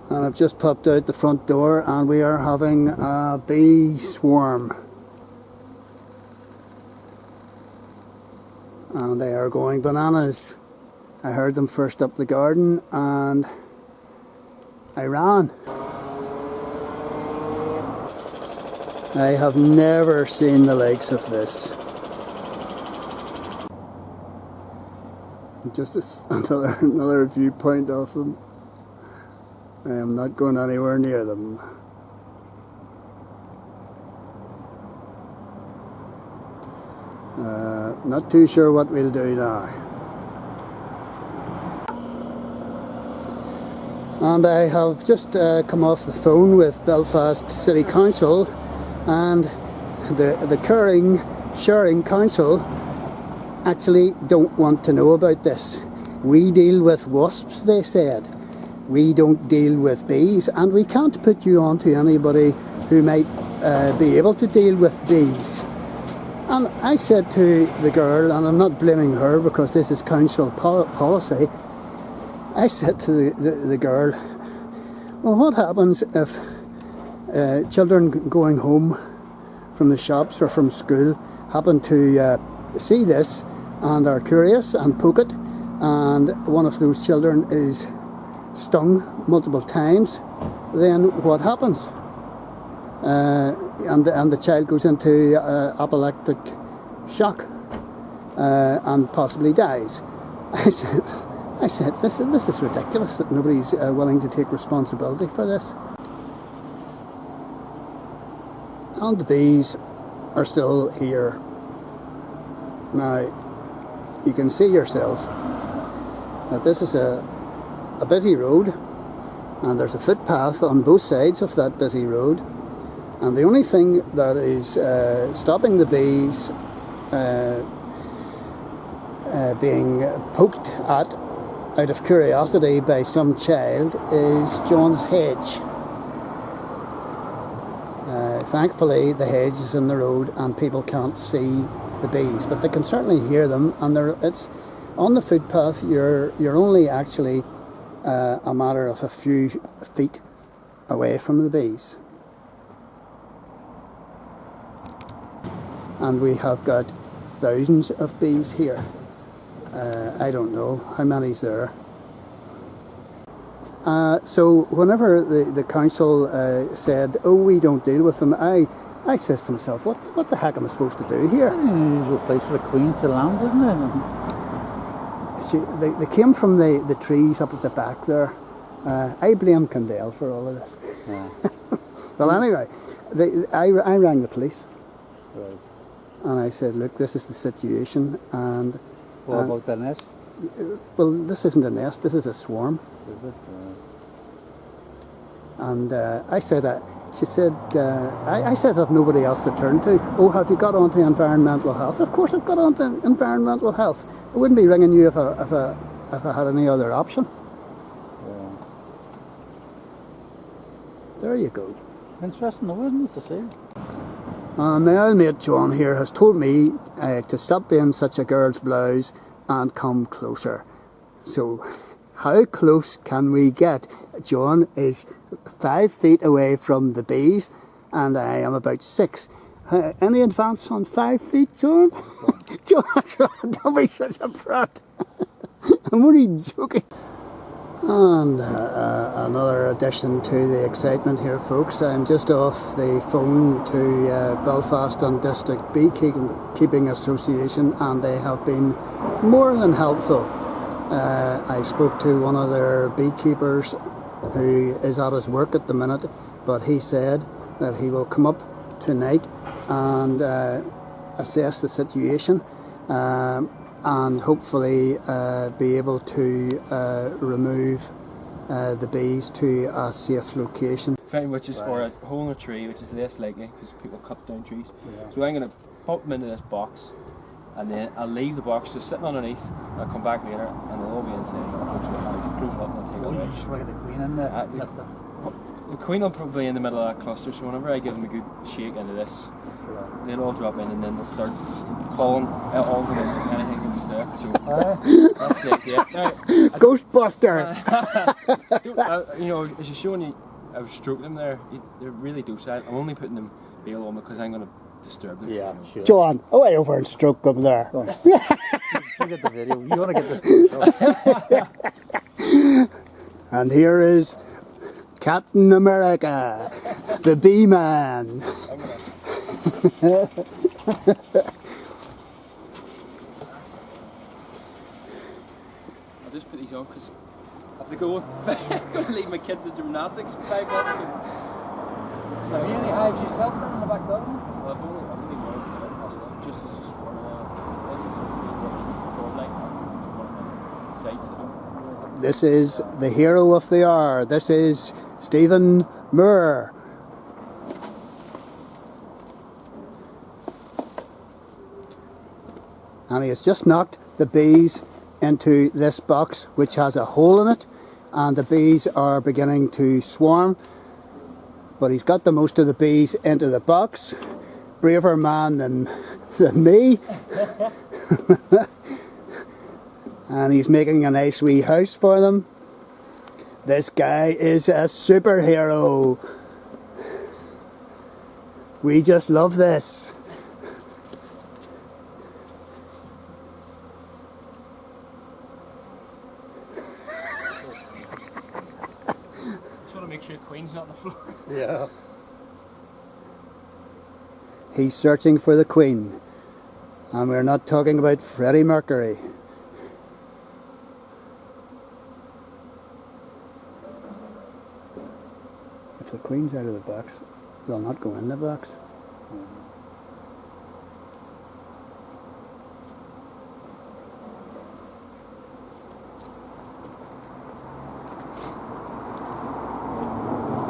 And I've just popped out the front door and we are having a bee swarm. And they are going bananas. I heard them first up the garden and I ran. I have never seen the likes of this. Just another viewpoint of them. I am not going anywhere near them. Not too sure what we'll do now. And I have just come off the phone with Belfast City Council, and the sharing council actually don't want to know about this. We deal with wasps, they said. We don't deal with bees, and we can't put you on to anybody who might be able to deal with bees. And I said to the girl, and I'm not blaming her because this is council policy, I said to the girl, well, what happens if children going home from the shops or from school happen to see this and are curious and poke it, and one of those children is stung multiple times, then what happens? And the child goes into apoplectic shock and possibly dies. I said, this is ridiculous that nobody's willing to take responsibility for this. And the bees are still here. Now, you can see yourself that this is a busy road, and there's a footpath on both sides of that busy road, and the only thing that is stopping the bees being poked at out of curiosity by some child is John's hedge. Thankfully the hedge is in the road and people can't see the bees, but they can certainly hear them, and it's on the footpath. You're only actually a matter of a few feet away from the bees. And we have got thousands of bees here. I don't know how many's there. So whenever the council said, oh, we don't deal with them, I says to myself, what the heck am I supposed to do here? Usual place for the Queen to land, isn't it? See, they came from the trees up at the back there. I blame Condell for all of this. Yeah. Well, anyway, I rang the police. Right. And I said, look, this is the situation. And what about the nest? Well, this isn't a nest, this is a swarm. Is it? And I said, she said, I said I've nobody else to turn to. Oh, have you got onto environmental health? Of course I've got onto environmental health. I wouldn't be ringing you if I had any other option. Yeah. There you go. Interesting, though, isn't it, to see? My old mate John here has told me to stop being such a girl's blouse and come closer. So, how close can we get? John is 5 feet away from the bees, and I am about 6. Any advance on 5 feet, John? John, don't be such a brat. I'm only joking. And another addition to the excitement here, folks. I'm just off the phone to Belfast and District Beekeeping Association, and they have been more than helpful. I spoke to one of their beekeepers who is at his work at the minute, but he said that he will come up tonight and assess the situation and hopefully be able to remove the bees to a safe location. Found which is or a hole in a tree, which is less likely because people cut down trees. Yeah. So I'm going to pop them into this box, and then I'll leave the box just sitting underneath, and I'll come back later and they'll all be inside. I'll close it up and I'll take it away. You just rig the queen in there. The queen will probably be in the middle of that cluster, so whenever I give them a good shake into this, they'll all drop in and then they'll start calling all of them anything that's left. So that's the idea. Now, Ghostbuster! you know, as you're showing you, I was stroking them there. They're really docile. I'm only putting them bail on because I'm going to disturb them. Yeah, you know. sure. John, away over and stroke them there. Go on. Look at the video. You want to get this? And here is Captain America, the bee man. I'll just put these on because I have to go. I'm going to leave my kids in gymnastics for 5 minutes. Have you any hives yourself then in the back garden? Well, I've only one just as a swarm. This is what like sites. I don't really have. This is the hero of the hour. This is Stephen Moore. And he has just knocked the bees into this box which has a hole in it, and the bees are beginning to swarm, but he's got the most of the bees into the box. Braver man than me. And he's making a nice wee house for them. This guy is a superhero. We just love this. Just want to make sure the queen's not on the floor. Yeah. He's searching for the Queen. And we're not talking about Freddie Mercury. If the Queen's out of the box, they'll not go in the box.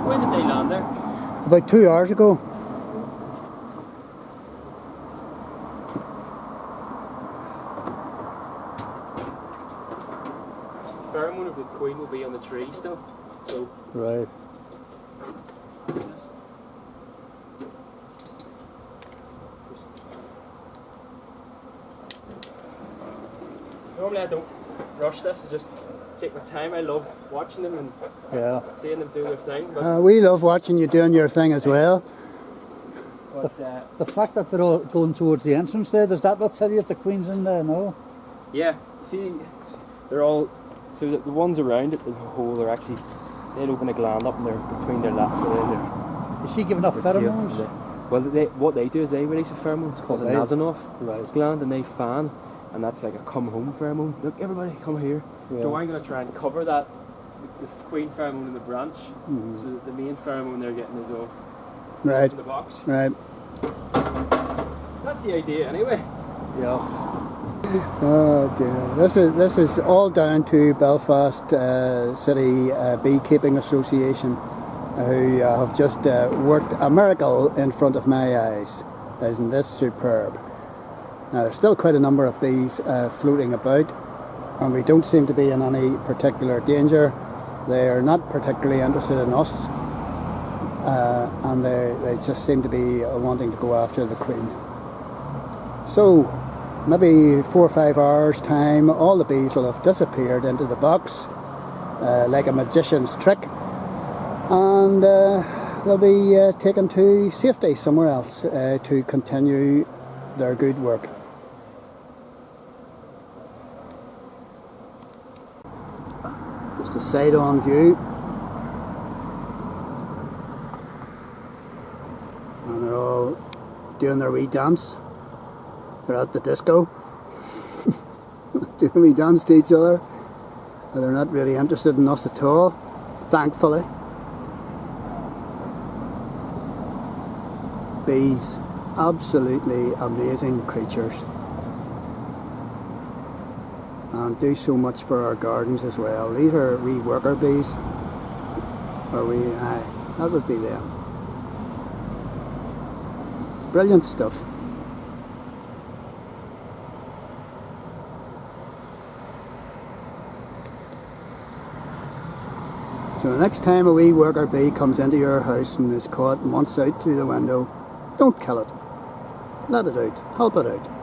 When did they land there? About 2 hours ago. The pheromone of the queen will be on the tree still. So Right. normally I don't rush this. I just take my time. I love watching them and Yeah. seeing them do their thing. But, We love watching you doing your thing as well. The fact that they're all going towards the entrance there, does that not tell you if the Queen's in there? No. yeah, see, they're all, so the ones around it, the hole, are actually, they'll open a gland up and they're between their lats. So Is she giving off pheromones? Well, what they do is they release a pheromone. It's called the Right. Nasanov Right. gland, and they fan, and that's like a come home pheromone. Look, everybody, come here. Yeah. So I'm going to try and cover that, the queen pheromone in the branch, Mhm. so that the main pheromone they're getting is off Right, the box. right. That's the idea, anyway. Yeah. Oh dear. This is all down to Belfast City Beekeeping Association, who have just worked a miracle in front of my eyes. Isn't this superb? Now there's still quite a number of bees floating about, and we don't seem to be in any particular danger. They are not particularly interested in us, and they just seem to be wanting to go after the Queen. So maybe 4 or 5 hours time, all the bees will have disappeared into the box like a magician's trick, and they'll be taken to safety somewhere else to continue their good work. Just a side-on view, and they're all doing their wee dance. They're at the disco, doing a wee dance to each other. They're not really interested in us at all, thankfully. Bees, absolutely amazing creatures, and do so much for our gardens as well. These are wee worker bees, or that would be them. Brilliant stuff. So the next time a wee worker bee comes into your house and is caught and wants out through the window, don't kill it. Let it out. Help it out.